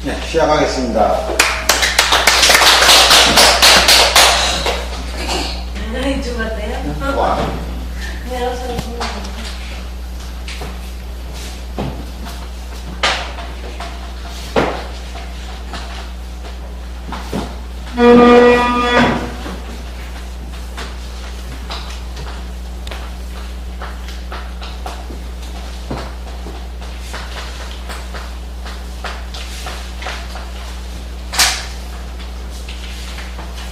네, 시작하겠습니다. 죽었대요? 와. 네, 어서 오세요.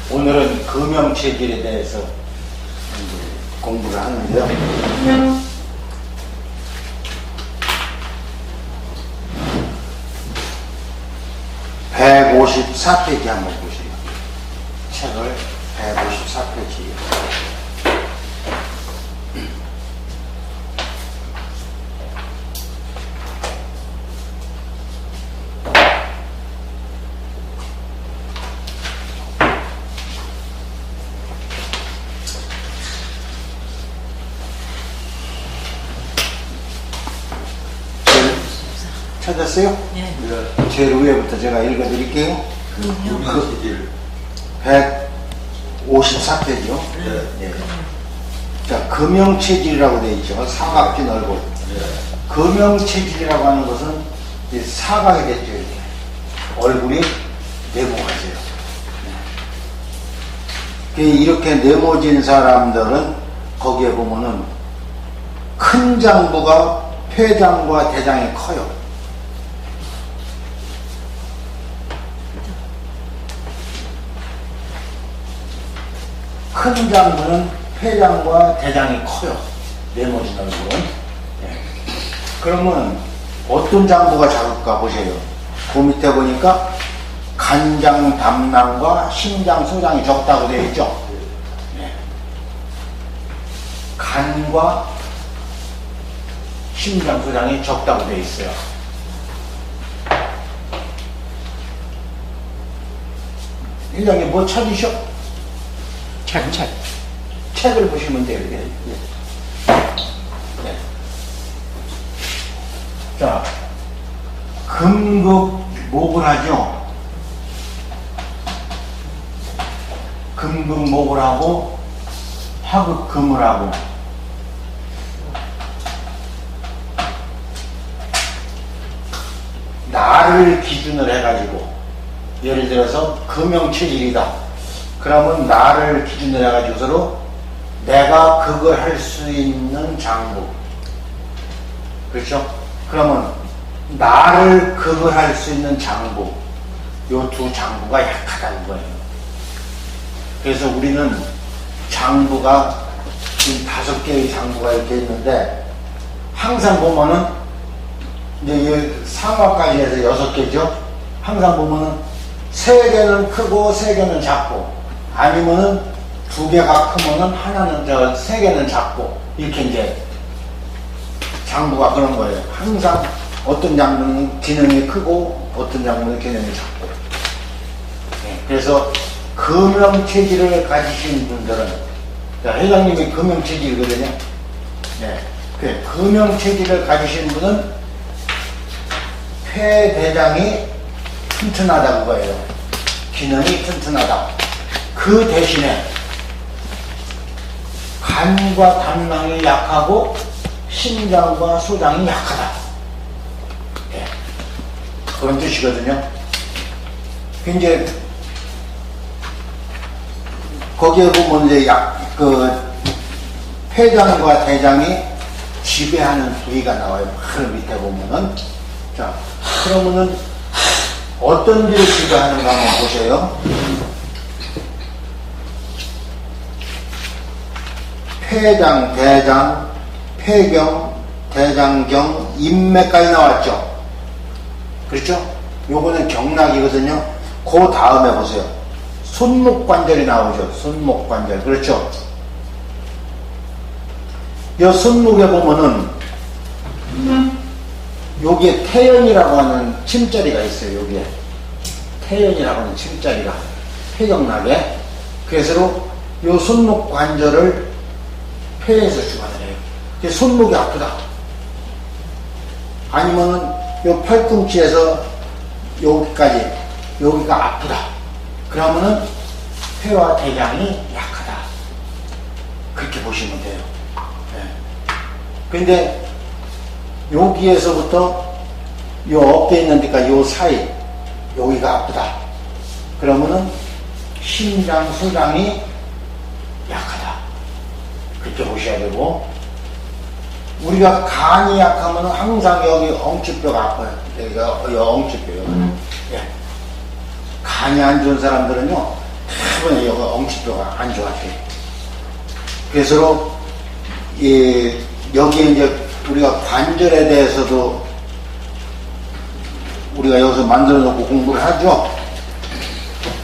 오늘은 금형체질에 대해서 공부를 하는데요. 154페이지 한번 보세요. 책을 154페이지. 찾았어요? 네. 제일 위에부터 제가 읽어드릴게요. 금형. 154페이지요. 네. 자, 금형체질이라고 되어 있죠. 사각진 얼굴. 금형체질이라고 하는 것은 이제 사각이 됐죠. 이렇게. 얼굴이 네모가져요. 이렇게 네모진 사람들은 거기에 보면은 큰 장부가 폐장과 대장이 커요. 큰 장부는 폐장과 대장이 커요. 네모진 얼굴은. 네. 그러면 어떤 장부가 작을까 보세요. 그 밑에 보니까 간장, 담낭과 심장, 소장이 적다고 되어 있죠. 네. 간과 심장, 소장이 적다고 되어 있어요. 회장님 뭐 찾으셔? 책을 보시면 돼요. 이렇게. 네. 자, 금극목을 하죠. 금극목을 하고 화극금을 하고 나를 기준으로 해가지고 예를 들어서 금형체질이다. 그러면 나를 기준으로 해가지고서로 내가 그걸 할 수 있는 장부. 그렇죠? 그러면 나를 그걸 할 수 있는 장부. 요 두 장부가 약하다는 거예요. 그래서 우리는 장부가 지금 5개의 장부가 이렇게 있는데 항상 보면은 이제 상하까지 해서 6개죠. 항상 보면은 3개는 크고 3개는 작고 아니면은 2개가 크면은 하나는 3개는 작고 이렇게 이제 장부가 그런 거예요. 항상 어떤 장부는 기능이 크고 어떤 장부는 기능이 작고. 네, 그래서 금형체질을 가지신 분들은 회장님이 금형체질이거든요. 네, 금형체질을 가지신 분은 폐대장이 튼튼하다 그거예요. 기능이 튼튼하다. 그 대신에 간과 담낭이 약하고 심장과 소장이 약하다. 네. 그런 뜻이거든요. 이제 거기에 보면 이제 폐장과 대장이 지배하는 부위가 나와요. 바로 밑에 보면은. 자, 그러면은 어떤 일을 지배하는가 한번 보세요. 폐장, 대장, 폐경, 대장경, 인맥까지 나왔죠. 그렇죠? 요거는 경락이거든요. 그 다음에 보세요. 손목관절이 나오죠. 손목관절. 그렇죠? 요 손목에 보면은 여기에 태연이라고 하는 침자리가 있어요. 여기에 태연이라고 하는 침자리가 폐경락에. 그래서 요 손목 관절을 폐에서 주관을 해요. 손목이 아프다. 아니면은 요 팔꿈치에서 여기까지, 여기가 아프다. 그러면은 폐와 대장이 약하다. 그렇게 보시면 돼요. 예. 근데 여기에서부터 요 어깨 있는 데까지 요 사이, 여기가 아프다. 그러면은 심장, 소장이 약하다. 그렇게 보셔야 되고, 우리가 간이 약하면 항상 여기 엉치뼈가 아파요. 여기가 엉치뼈요. 예. 간이 안 좋은 사람들은요, 대부분 여기 엉치뼈가 안 좋아져요. 그래서 여기에 이제 우리가 관절에 대해서도 우리가 여기서 만들어 놓고 공부를 하죠.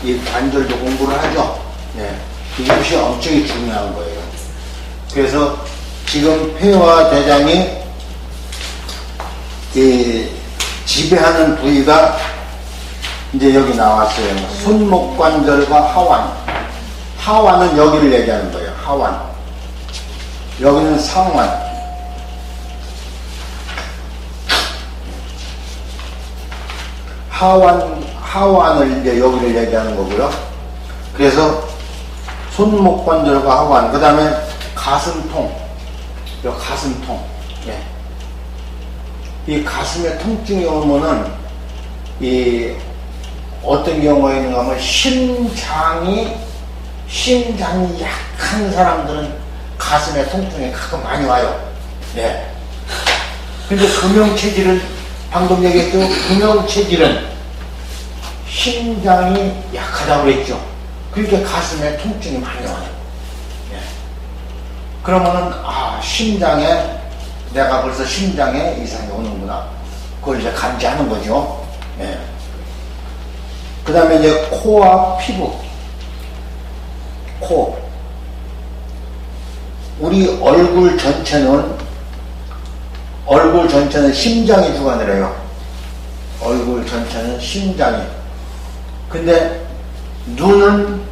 이 관절도 공부를 하죠. 예. 이것이 엄청 중요한 거예요. 그래서 지금 폐와 대장이 지배하는 부위가 이제 여기 나왔어요. 손목관절과 하완. 하완은 여기를 얘기하는 거예요. 하완. 여기는 상완. 하완을 이제 여기를 얘기하는 거고요. 그래서 손목관절과 하완. 그 다음에 가슴통. 요 가슴통. 예. 이 가슴에 통증이 오면은 어떤 경우에 있는가 하면 심장이 약한 사람들은 가슴에 통증이 가끔 많이 와요. 예. 근데 금형체질은 방금 얘기했죠. 금형체질은 심장이 약하다고 그랬죠. 그러니까 가슴에 통증이 많이 와요. 예. 그러면은 심장에 내가 벌써 심장에 이상이 오는구나. 그걸 이제 감지하는 거죠. 예. 그 다음에 이제 코와 피부. 코. 우리 얼굴 전체는 심장이 주관을 해요. 얼굴 전체는 심장이. 근데 눈은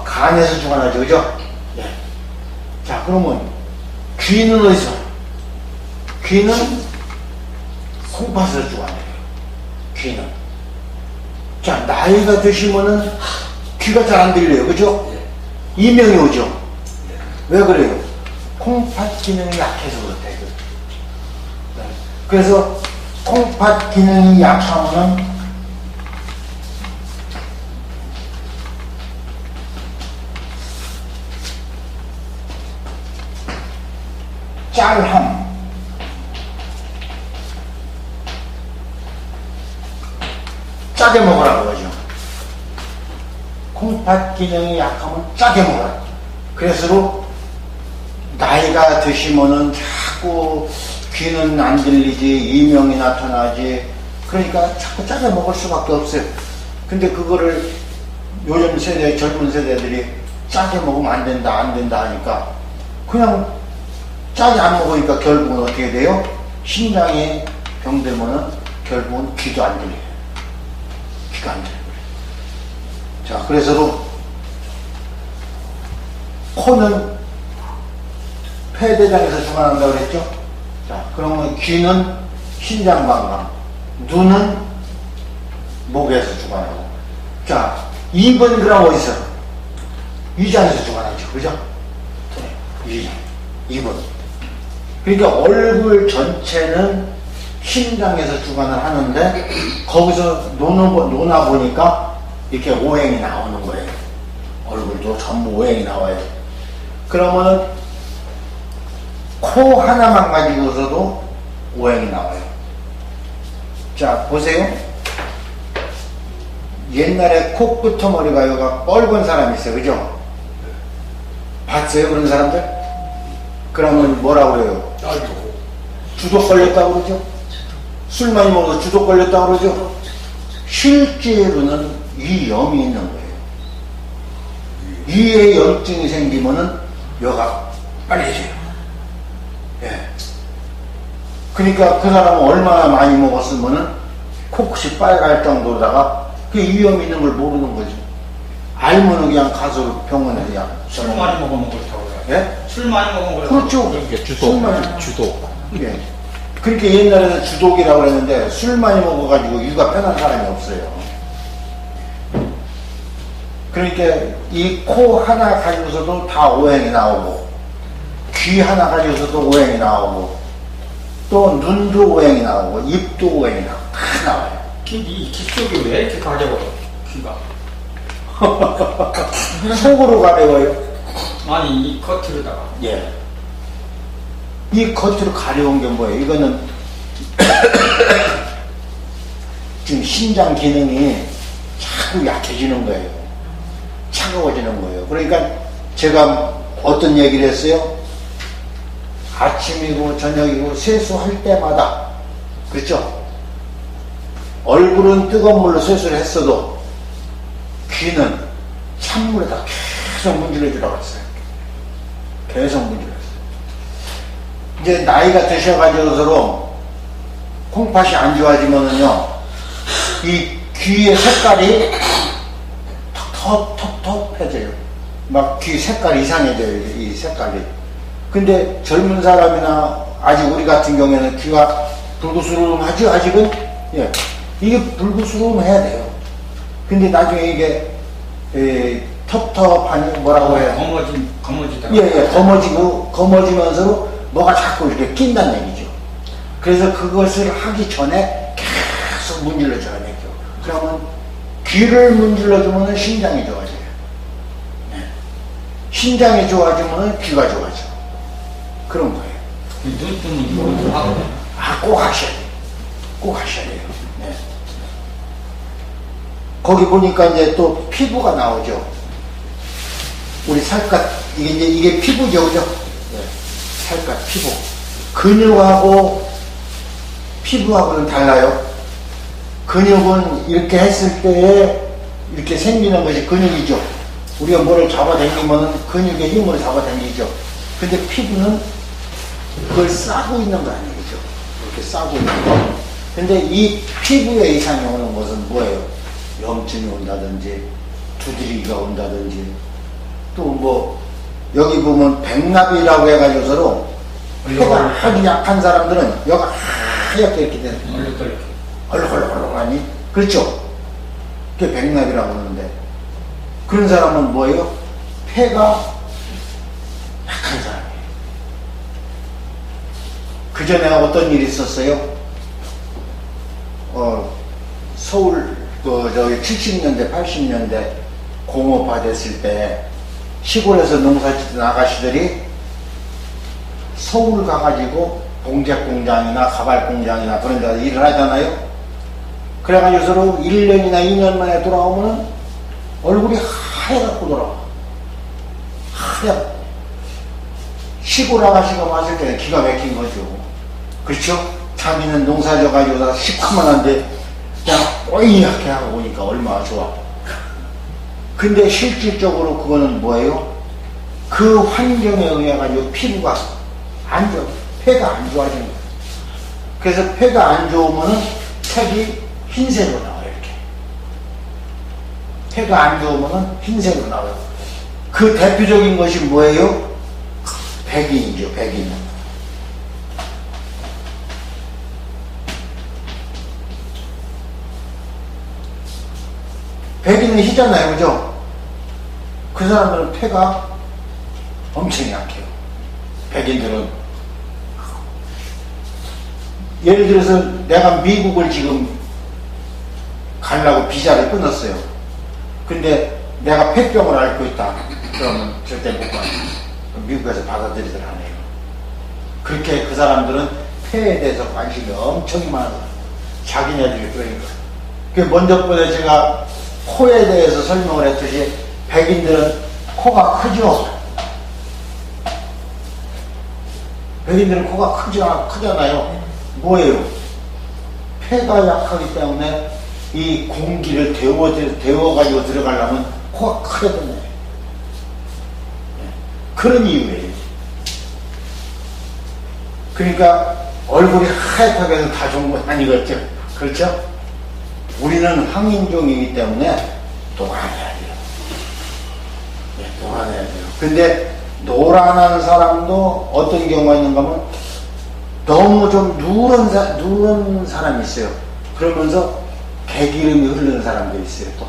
간에서 주관하죠. 그죠? 예. 자, 그러면 귀는 어디서? 귀는 콩팥에서 주관해요. 귀는. 자, 나이가 드시면은 귀가 잘 안 들려요. 그죠? 이명이 오죠? 왜 그래요? 콩팥 기능이 약해서 그렇대요. 그래서 콩팥 기능이 약하면은 짤함, 짜게 먹으라고 하죠. 콩팥 기능이 약하면 짜게 먹어라. 그래서 나이가 드시면은 자꾸 귀는 안 들리지, 이명이 나타나지. 그러니까 자꾸 짜게 먹을 수밖에 없어요. 근데 그거를 요즘 세대, 젊은 세대들이 짜게 먹으면 안 된다 하니까 그냥 짜게 안 먹으니까 결국은 어떻게 돼요? 심장에 병들면은 결국은 귀도 안 들려요. 귀가 안 들려요. 자, 그래서 코는 폐대장에서 주관한다고 그랬죠? 자, 그러면 귀는 신장관광, 눈은 목에서 주관하고. 자, 입은 그럼 어디서? 위장에서 주관하죠. 그죠? 네, 입은. 그러니까 얼굴 전체는 심장에서 주관을 하는데 거기서 노나 보니까 이렇게 오행이 나오는 거예요. 얼굴도 전부 오행이 나와요. 그러면은 코 하나만 가지고서도 오행이 나와요. 자, 보세요. 옛날에 코끝터 머리가 여기가 뻘건 사람이 있어요. 그죠? 봤어요? 그런 사람들? 그러면 뭐라고 그래요? 주독 걸렸다고 그러죠? 술 많이 먹어서 주독 걸렸다고 그러죠? 실제로는 위염이 있는 거예요. 위에 염증이 생기면은 여가 빨개져요. 예. 그러니까 그 사람은 얼마나 많이 먹었으면은 코끝이 빨갈 정도로다가 그 위염이 있는 걸 모르는 거죠. 알면은 그냥 가서 병원에 그냥. 술 많이 먹으면 그렇다고 그래요. 예? 술 많이 먹으면 그렇다고. 그렇죠. 그러니까 술 많이 주도. 예. 그러니까 옛날에는 주독이라고 그랬는데 술 많이 먹어가지고 유가 편한 사람이 없어요. 그러니까 이 코 하나 가지고서도 다 오행이 나오고, 귀 하나 가지고서도 오행이 나오고, 또 눈도 오행이 나오고, 입도 오행이 나오고, 다 나와요. 이 귀쪽이 왜 이렇게 가려워요? 귀가. 속으로 가려워요. 아니, 이 겉으로다가. 예. 이 겉으로 가려운 게 뭐예요? 이거는 지금 신장 기능이 자꾸 약해지는 거예요. 차가워지는 거예요. 그러니까 제가 어떤 얘기를 했어요? 아침이고 저녁이고 세수할 때마다, 그렇죠? 얼굴은 뜨거운 물로 세수를 했어도 귀는 찬물에다 계속 문질러 주라고 했어요. 계속 문질러 줬어요. 이제 나이가 드셔가지고서로 콩팥이 안 좋아지면은요, 이 귀의 색깔이 텁텁텁해져요. 막 귀 색깔이 이상해져요, 이 색깔이. 근데 젊은 사람이나 아직 우리 같은 경우에는 귀가 불구스름하죠, 아직은? 예. 이게 불구스름해야 돼요. 근데 나중에 이게, 텁텁하니 뭐라고 해요? 검어지다가. 예, 예, 검어지면서 뭐가 자꾸 이렇게 낀다는 얘기죠. 그래서 그것을 하기 전에 계속 문질러줘야 되죠. 그러면 귀를 문질러주면 신장이 좋아져요. 네. 신장이 좋아지면 귀가 좋아져. 그런 거예요. 눈뜨는 이거 하고. 아, 꼭 하셔야 돼요. 꼭 하셔야 돼요. 네. 거기 보니까 이제 또 피부가 나오죠. 우리 살갗, 이게 피부죠, 그죠? 네. 살갗, 피부. 근육하고 피부하고는 달라요. 근육은 이렇게 했을 때에 이렇게 생기는 것이 근육이죠. 우리가 뭐를 잡아당기면 근육의 힘으로 잡아당기죠. 근데 피부는 그걸 싸고 있는 거 아니죠. 이렇게 싸고 있는 거. 근데 이 피부에 이상이 오는 것은 뭐예요? 염증이 온다든지, 두드리기가 온다든지, 또 뭐, 여기 보면 백납이라고 해가지고서로 폐가 아주 약한 사람들은 여기가 하얗게 이렇게 되는 거예요. 얼룩얼룩하니? 그렇죠? 그게 백납이라고 하는데, 그런 사람은 뭐예요? 폐가 약한 사람이에요. 그 전에 어떤 일이 있었어요? 서울, 저기 70년대, 80년대 공업화 됐을 때 시골에서 농사 짓던 아가씨들이 서울 가가지고 봉제 공장이나 가발 공장이나 그런 데서 일을 하잖아요. 그래가지고 서로 1년이나 2년 만에 돌아오면은 얼굴이 하얗고 돌아와. 하얗고. 시골 아가씨가 봤을 때는 기가 막힌 거죠. 그렇죠? 자기는 농사 져가지고 시커먼한데 그냥 뽀얗게 하고 오니까 얼마나 좋아. 근데 실질적으로 그거는 뭐예요? 그 환경에 의해 가지고 피부가 안 좋아. 폐가 안 좋아지는 거예요. 그래서 폐가 안 좋으면은 색이 흰색으로 나와요, 이렇게. 폐가 안 좋으면은 흰색으로 나와요. 그 대표적인 것이 뭐예요? 백인이죠, 백인. 백인은 희잖아요, 그죠? 그 사람들은 폐가 엄청 약해요. 백인들은. 예를 들어서 내가 미국을 지금 가려고 비자를 끊었어요. 근데 내가 폐병을 앓고 있다. 그러면 절대 못 가요. 미국에서 받아들이들 안 해요. 그렇게 그 사람들은 폐에 대해서 관심이 엄청 많아요. 자기네들이 그러니까. 먼저 번에 제가 코에 대해서 설명을 했듯이 백인들은 코가 크죠. 백인들은 코가 크잖아요. 뭐예요? 폐가 약하기 때문에 이 공기를 데워가지고 들어가려면 코가 커야 되네. 그런 이유예요. 그러니까 얼굴이 하얗게 해서 다 좋은 건 아니겠죠. 그렇죠? 우리는 황인종이기 때문에 노란해야 돼요. 네, 노란해야 돼요. 근데 노란한 사람도 어떤 경우가 있는가 하면 너무 좀 누런 사람이 있어요. 그러면서 개기름이 흐르는 사람들이 있어요. 또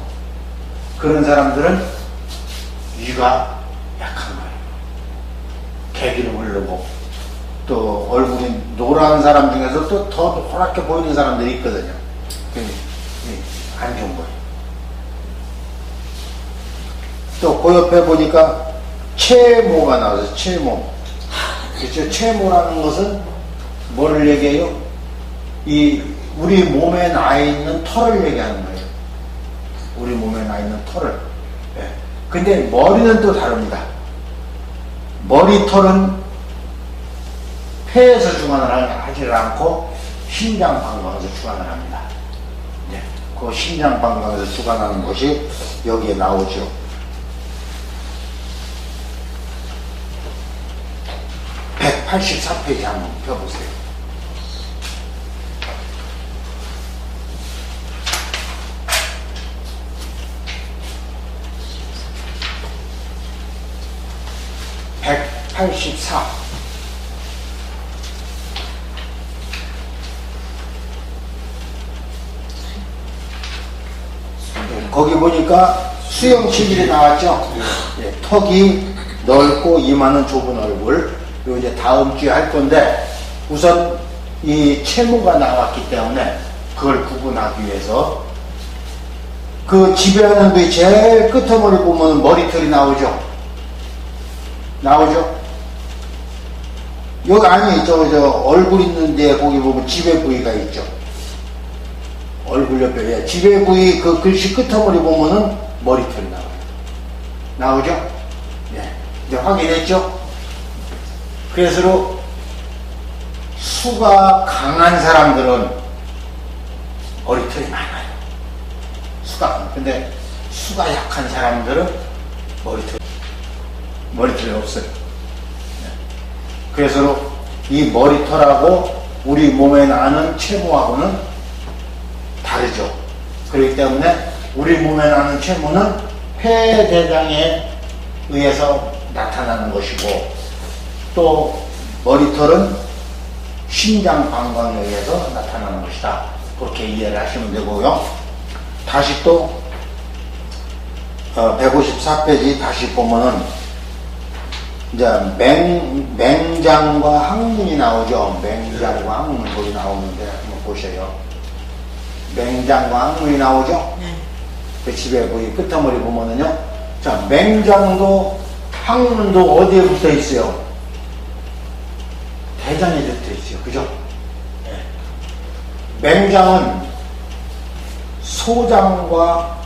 그런 사람들은 위가 약한 거예요. 개기름 흐르고 또 얼굴이 노란 사람 중에서 또 더 노랗게 보이는 사람들이 있거든요. 안 좋은 거예요. 또 그 옆에 보니까 채모가 나와서 채모. 그렇죠? 채모라는 것은 뭐를 얘기해요? 우리 몸에 나 있는 털을 얘기하는 거예요. 우리 몸에 나 있는 털을. 예. 근데 머리는 또 다릅니다. 머리털은 폐에서 주관을 하지 않고 심장 방광에서 주관을 합니다. 네. 그 심장 방광에서 주관하는 것이 여기에 나오죠. (184페이지) 한번 펴보세요. (184) 거기 보니까 수영 체질이 나왔죠. 예, 턱이 넓고 이마는 좁은 얼굴. 요 이제 다음 주에 할 건데 우선 이 채모가 나왔기 때문에 그걸 구분하기 위해서 그 지배하는 부위 제일 끝머리 보면 머리털이 나오죠. 나오죠. 여기 아니 저 얼굴 있는데 거기 보면 지배 부위가 있죠. 얼굴 옆에 지배 부위 그 글씨 끝머리 보면은 머리털이 나와요. 나오죠? 예. 이제 확인했죠? 그래서 수가 강한 사람들은 머리털이 많아요. 근데 수가 약한 사람들은 머리털이 없어요. 네. 그래서 이 머리털하고 우리 몸에 나는 채모하고는 다르죠. 그렇기 때문에 우리 몸에 나는 채모는 폐대장에 의해서 나타나는 것이고 또 머리털은 심장 방광에 의해서 나타나는 것이다. 그렇게 이해를 하시면 되고요. 다시 또 154페이지 다시 보면은 이제 맹장과 항문이 나오죠. 맹장과 항문 거기 나오는데 한번 보셔요. 맹장과 항문이 나오죠. 그 집에 거기 끝머리 보면은요. 자, 맹장도 항문도 어디에 붙어 있어요? 대장에 붙어 있어요. 그죠? 네. 맹장은 소장과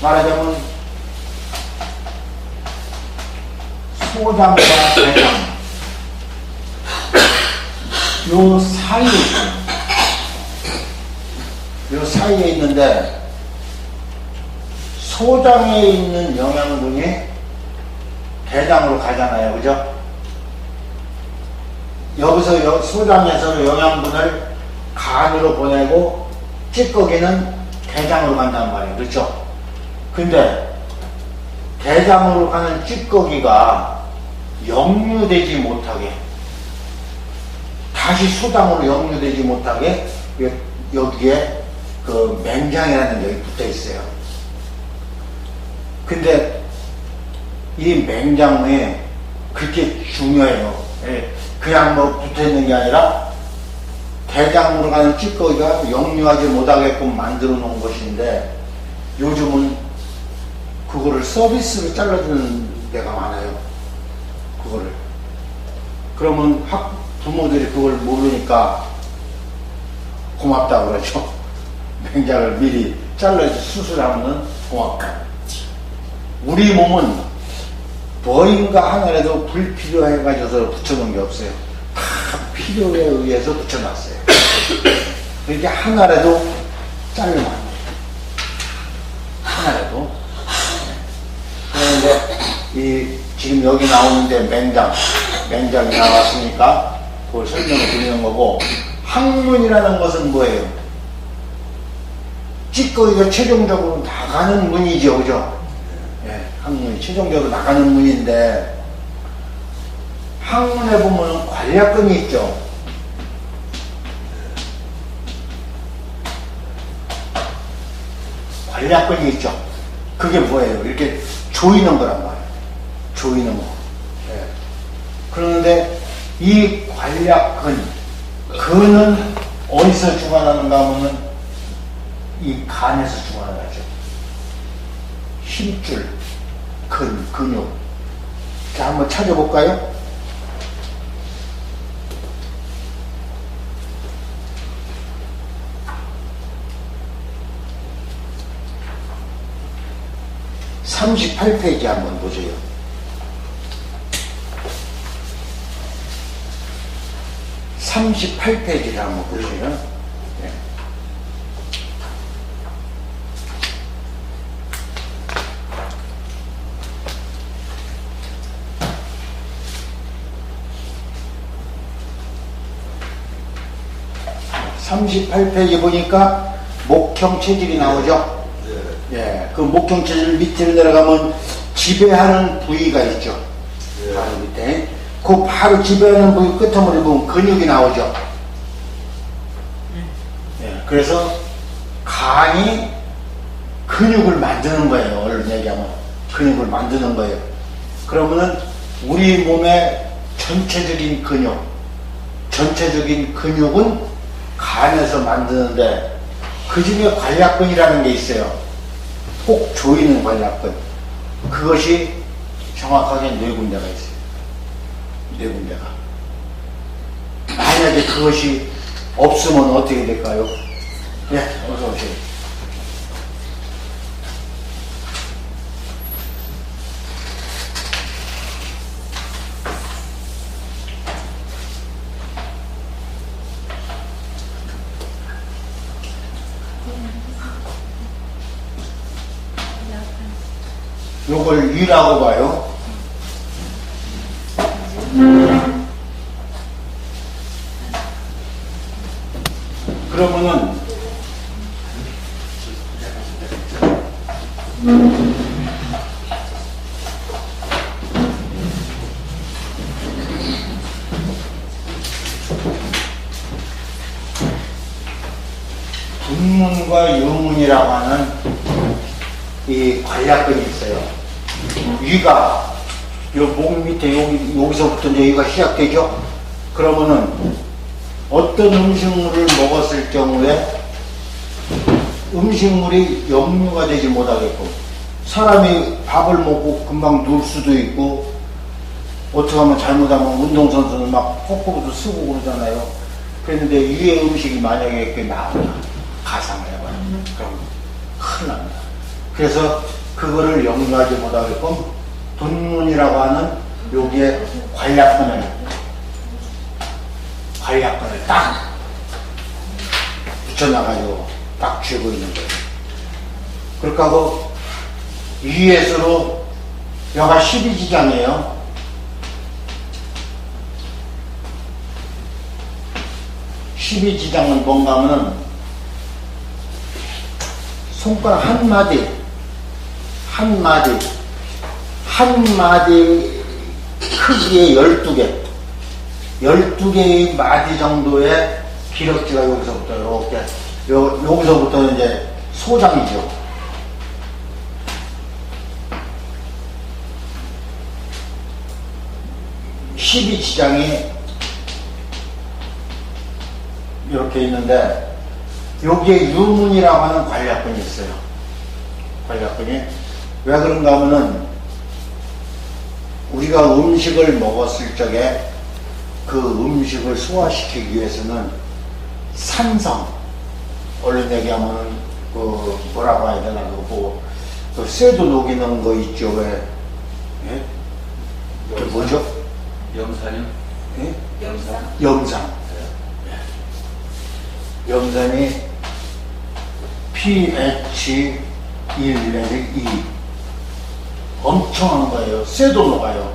말하자면 소장과 대장 요 사이에 있는데 소장에 있는 영양분이 대장으로 가잖아요. 그죠? 여기서 소장에서 영양분을 간으로 보내고 찌꺼기는 대장으로 간단 말이에요. 그렇죠? 근데 대장으로 가는 찌꺼기가 역류되지 못하게 다시 소장으로 역류되지 못하게 여기에 그 맹장이라는 게 붙어 있어요. 근데 이 맹장이 그렇게 중요해요. 그냥 뭐 붙어 있는 게 아니라 대장으로 가는 찌꺼기가 역류하지 못하게끔 만들어 놓은 것인데 요즘은 그거를 서비스로 잘라주는 데가 많아요. 그거를. 그러면 부모들이 그걸 모르니까 고맙다 그러죠. 맹장을 미리 잘라서 수술하면 고맙다. 우리 몸은 뭐인가 하나라도 불필요해가지고 붙여놓은 게 없어요. 다 필요에 의해서 붙여놨어요. 그렇게 하나라도 자르면 안 돼요. 하나라도. 그런데 지금 여기 나오는데 맹장이 나왔으니까 그걸 설명을 드리는 거고, 항문이라는 것은 뭐예요? 찌꺼기가 최종적으로 나가는 문이죠, 그죠? 예, 항문이 최종적으로 나가는 문인데, 항문에 보면 관략근이 있죠. 관략근이 있죠. 그게 뭐예요? 이렇게 조이는 거란 말이에요. 조이는 거. 예. 그런데 이 관략근, 근은 어디서 주관하는가 하면은 이 간에서 주관하죠. 힘줄, 근육. 자, 한번 찾아볼까요? (38페이지) 한번 보세요. (38페이지를) 한번 보세요. 네. (38페이지) 보니까 목형 체질이 나오죠. 예, 그 목형 체질 밑으로 내려가면 지배하는 부위가 있죠. 바로 밑에. 그 바로 지배하는 부위 끝머리 보면 근육이 나오죠. 예, 그래서 간이 근육을 만드는 거예요. 얼른 얘기하면 근육을 만드는 거예요. 그러면은 우리 몸의 전체적인 근육은 간에서 만드는데 그 중에 관략근이라는 게 있어요. 꼭 조이는 관략근. 그것이 정확하게 네 군데가 있어요. 네 군데가. 만약에 그것이 없으면 어떻게 될까요? 예, 어서 오세요. 요걸 위라고 봐요. 그러면은 분문과 유문이라고 하는 이 관략근이 있어요. 위가 요 목 밑에 여기서부터 이제 여기가 시작되죠. 그러면은 어떤 음식물을 먹었을 경우에 음식물이 역류가 되지 못하겠고, 사람이 밥을 먹고 금방 누울 수도 있고, 어떻게 하면 잘못하면 운동선수는 막 코코도 쓰고 그러잖아요. 그런데 위에 음식이 만약에 이렇게 나온다, 가상을 해봐요. 그럼 큰일 납니다. 그래서 그거를 역류하지 못하게끔 분문이라고 하는 여기에 관략근을 딱 붙여놔가지고 딱 쥐고 있는 거예요. 그렇게 하고 위에서로 여가 12지장이에요. (12지장은) 뭔가 하면은 손가락 한 마디 크기의 12개의 마디 정도의 기럭지가 여기서부터 이렇게, 여기서부터 이제 소장이죠. (12지장이) 이렇게 있는데, 여기에 유문이라고 하는 관략근이 있어요. 관략근이. 왜 그런가 하면은, 우리가 음식을 먹었을 적에 그 음식을 소화시키기 위해서는 산성, 얼른 얘기하면은 그 뭐라고 해야 되나, 그 쇠도 녹이는 거 있죠. 왜? 예? 그 뭐죠? 염산이요? 예? 염산? 염산. 염산이 pH1.2 엄청난 거예요. 쇠도 녹아요.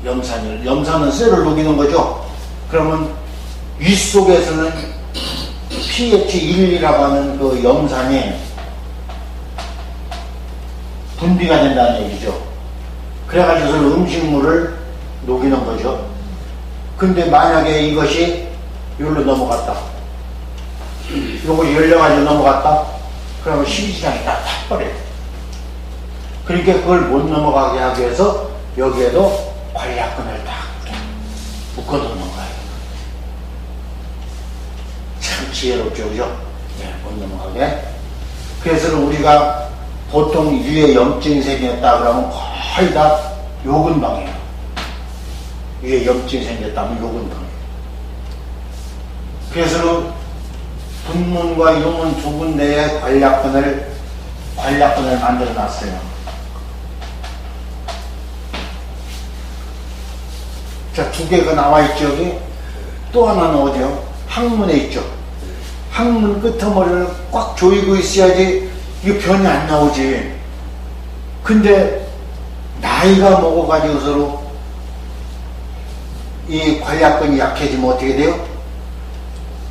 염산은 쇠를 녹이는 거죠. 그러면 위 속에서는 pH1이라고 하는 그 염산이 분비가 된다는 얘기죠. 그래가지고 음식물을 녹이는 거죠. 근데 만약에 이것이 여기로 넘어갔다, 요것이 열려가지고 넘어갔다, 그러면 십이지장이 딱 타버려요. 그러니까 그걸 못 넘어가게 하기 위해서 여기에도 관략근을 딱 묶어놓는 거예요. 참 지혜롭죠, 그죠? 네, 못 넘어가게. 그래서 우리가 보통 위에 염증이 생겼다 그러면 거의 다 요 근방이에요. 위에 염증이 생겼다면 요 근방이에요. 그래서 분문과 유문 두 군데에 관략근을 만들어 놨어요. 자, 두 개가 나와 있죠, 여기. 또 하나는 어디요? 항문에 있죠. 항문 끄트머리를 꽉 조이고 있어야지 이 변이 안 나오지. 근데 나이가 먹어가지고서로 이 관략근이 약해지면 어떻게 돼요?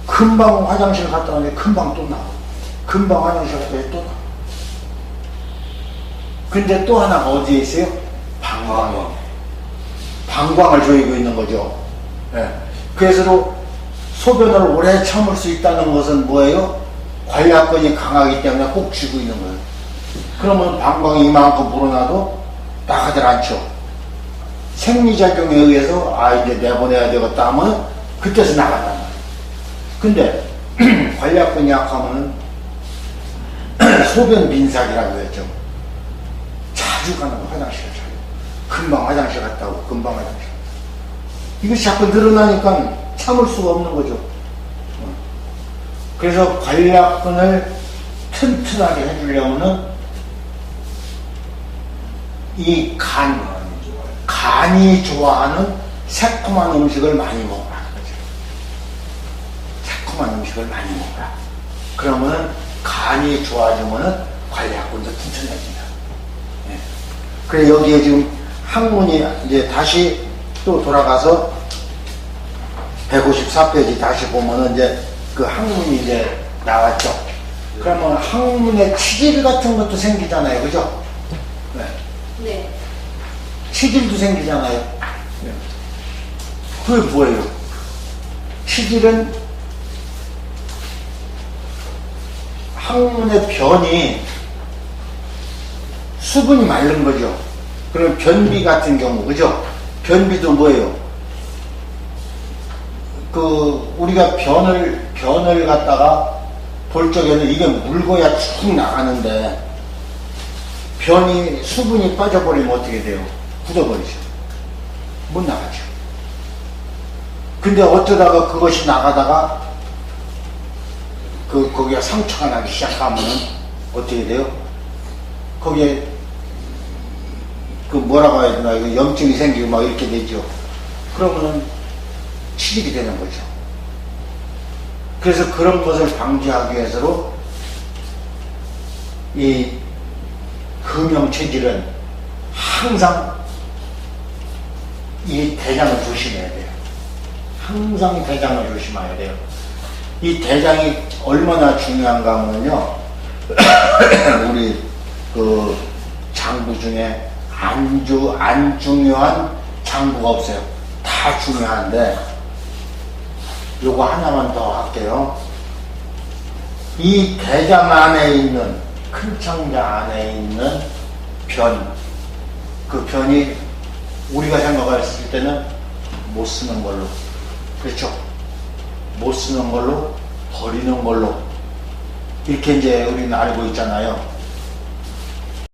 금방 화장실 갔다 오는데 금방 또 나와. 금방 화장실 갔다 오는데 또 나와. 근데 또 하나가 어디에 있어요? 방광에. 방광을 조이고 있는 거죠. 예. 그래서 소변을 오래 참을 수 있다는 것은 뭐예요? 관략근이 강하기 때문에 꼭 쥐고 있는 거예요. 그러면 방광이 이만큼 불어나도 나가질 않죠. 생리작용에 의해서 이제 내보내야 되겠다 하면 그때서 나간단 말이에요. 근데 관략근이 약하면 소변 빈삭이라고 했죠. 자주 가는 거, 화장실 자주. 금방 화장실 갔다 오고 금방 화장실. 이것이 자꾸 늘어나니까 참을 수가 없는 거죠. 그래서 관략근을 튼튼하게 해주려면은 이 간이 좋아하는 새콤한 음식을 많이 먹어라. 새콤한 음식을 많이 먹어라. 그러면은 간이 좋아지면은 관략근도 튼튼해진다. 예. 그래 여기에 지금 항문이 이제 다시 또 돌아가서 154페이지 다시 보면은 이제 그 항문이 이제 나왔죠. 그러면 항문에 치질 같은 것도 생기잖아요, 그죠? 네. 네. 치질도 생기잖아요. 네. 그게 뭐예요? 치질은 항문의 변이 수분이 마른 거죠. 그럼 변비 같은 경우, 그죠? 변비도 뭐예요? 우리가 변을 갖다가 볼 적에는 이게 물고야 쭉 나가는데 변이 수분이 빠져버리면 어떻게 돼요? 굳어버리죠. 못 나가죠. 근데 어쩌다가 그것이 나가다가 거기가 상처가 나기 시작하면 어떻게 돼요? 거기에 뭐라고 해야 되나, 이거 염증이 생기고 막 이렇게 되죠. 그러면은 치질이 되는 거죠. 그래서 그런 것을 방지하기 위해서로 이 금형체질은 항상 이 대장을 조심해야 돼요. 항상 대장을 조심해야 돼요. 이 대장이 얼마나 중요한가 하면요, 우리 장부 중에 안 중요한 장부가 없어요. 다 중요한데 요거 하나만 더 할게요. 이 대장 안에 있는, 큰 창자 안에 있는 그 변이 우리가 생각했을 때는 못 쓰는 걸로, 그렇죠? 못 쓰는 걸로, 버리는 걸로 이렇게 이제 우리는 알고 있잖아요.